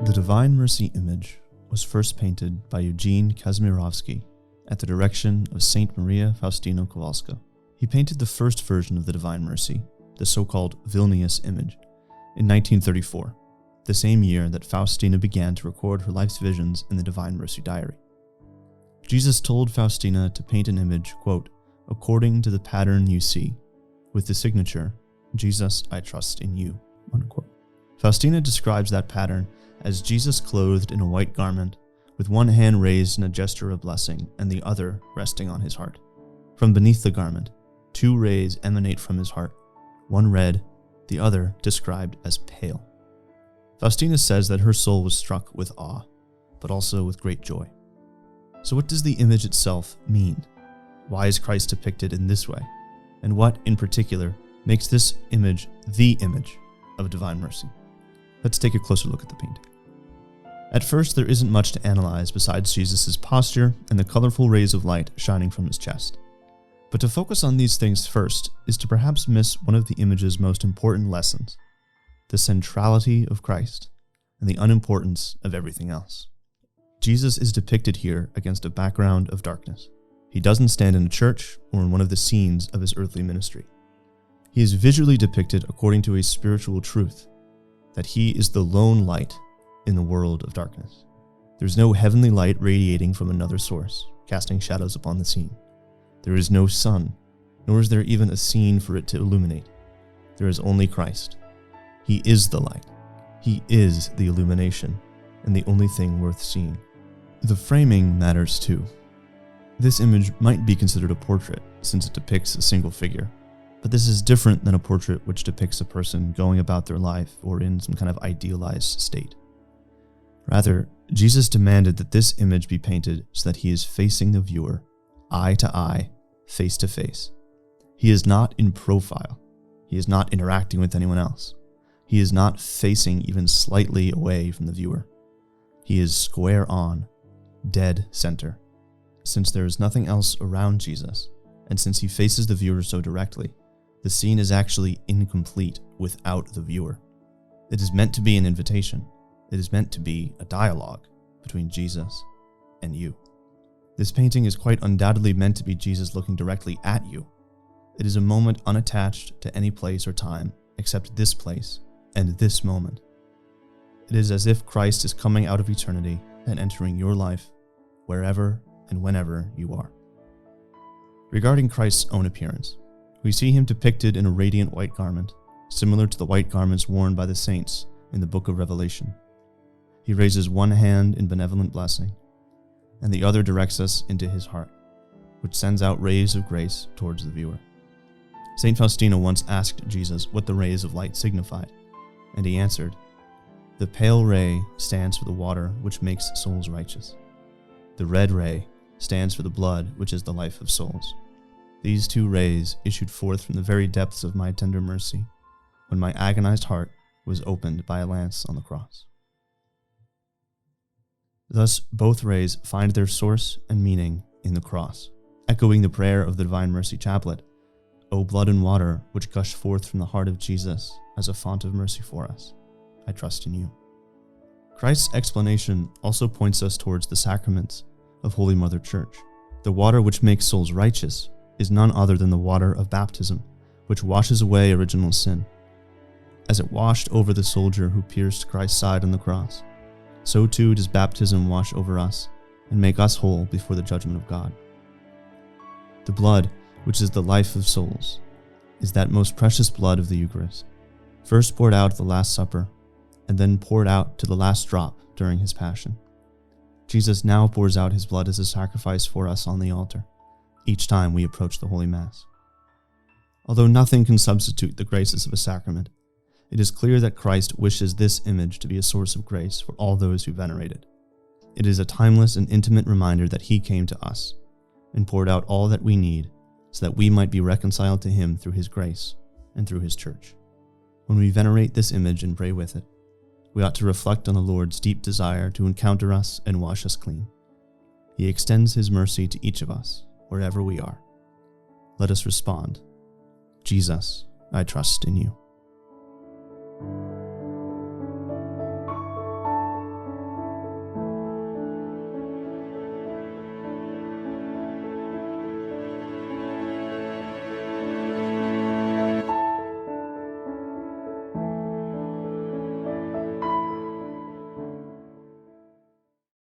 The Divine Mercy image was first painted by Eugene Kazimierowski at the direction of Saint Maria Faustina Kowalska. He painted the first version of the Divine Mercy, the so-called Vilnius image, in 1934, the same year that Faustina began to record her life's visions in the Divine Mercy diary. Jesus told Faustina to paint an image, quote, according to the pattern you see, with the signature, Jesus, I trust in you, unquote. Faustina describes that pattern as Jesus clothed in a white garment, with one hand raised in a gesture of blessing and the other resting on his heart. From beneath the garment, two rays emanate from his heart, one red, the other described as pale. Faustina says that her soul was struck with awe, but also with great joy. So what does the image itself mean? Why is Christ depicted in this way? And what, in particular, makes this image the image of Divine Mercy? Let's take a closer look at the painting. At first, there isn't much to analyze besides Jesus' posture and the colorful rays of light shining from his chest. But to focus on these things first is to perhaps miss one of the image's most important lessons: the centrality of Christ and the unimportance of everything else. Jesus is depicted here against a background of darkness. He doesn't stand in a church or in one of the scenes of his earthly ministry. He is visually depicted according to a spiritual truth, that he is the lone light in the world of darkness. There's no heavenly light radiating from another source, casting shadows upon the scene. There is no sun, nor is there even a scene for it to illuminate. There is only Christ. He is the light. He is the illumination, and the only thing worth seeing. The framing matters too. This image might be considered a portrait, since it depicts a single figure. But this is different than a portrait which depicts a person going about their life or in some kind of idealized state. Rather, Jesus demanded that this image be painted so that he is facing the viewer, eye to eye, face to face. He is not in profile. He is not interacting with anyone else. He is not facing even slightly away from the viewer. He is square on, dead center. Since there is nothing else around Jesus, and since he faces the viewer so directly, the scene is actually incomplete without the viewer. It is meant to be an invitation. It is meant to be a dialogue between Jesus and you. This painting is quite undoubtedly meant to be Jesus looking directly at you. It is a moment unattached to any place or time except this place and this moment. It is as if Christ is coming out of eternity and entering your life wherever and whenever you are. Regarding Christ's own appearance, we see him depicted in a radiant white garment, similar to the white garments worn by the saints in the book of Revelation. He raises one hand in benevolent blessing, and the other directs us into his heart, which sends out rays of grace towards the viewer. Saint Faustina once asked Jesus what the rays of light signified, and he answered, "The pale ray stands for the water which makes souls righteous. The red ray stands for the blood which is the life of souls. These two rays issued forth from the very depths of my tender mercy, when my agonized heart was opened by a lance on the cross." Thus, both rays find their source and meaning in the cross, echoing the prayer of the Divine Mercy Chaplet, "O blood and water which gush forth from the heart of Jesus as a font of mercy for us, I trust in you." Christ's explanation also points us towards the sacraments of Holy Mother Church. The water which makes souls righteous is none other than the water of baptism, which washes away original sin. As it washed over the soldier who pierced Christ's side on the cross, so too does baptism wash over us and make us whole before the judgment of God. The blood, which is the life of souls, is that most precious blood of the Eucharist, first poured out at the Last Supper, and then poured out to the last drop during his Passion. Jesus now pours out his blood as a sacrifice for us on the altar, each time we approach the Holy Mass. Although nothing can substitute the graces of a sacrament, it is clear that Christ wishes this image to be a source of grace for all those who venerate it. It is a timeless and intimate reminder that he came to us and poured out all that we need so that we might be reconciled to him through his grace and through his church. When we venerate this image and pray with it, we ought to reflect on the Lord's deep desire to encounter us and wash us clean. He extends his mercy to each of us, wherever we are. Let us respond, "Jesus, I trust in you."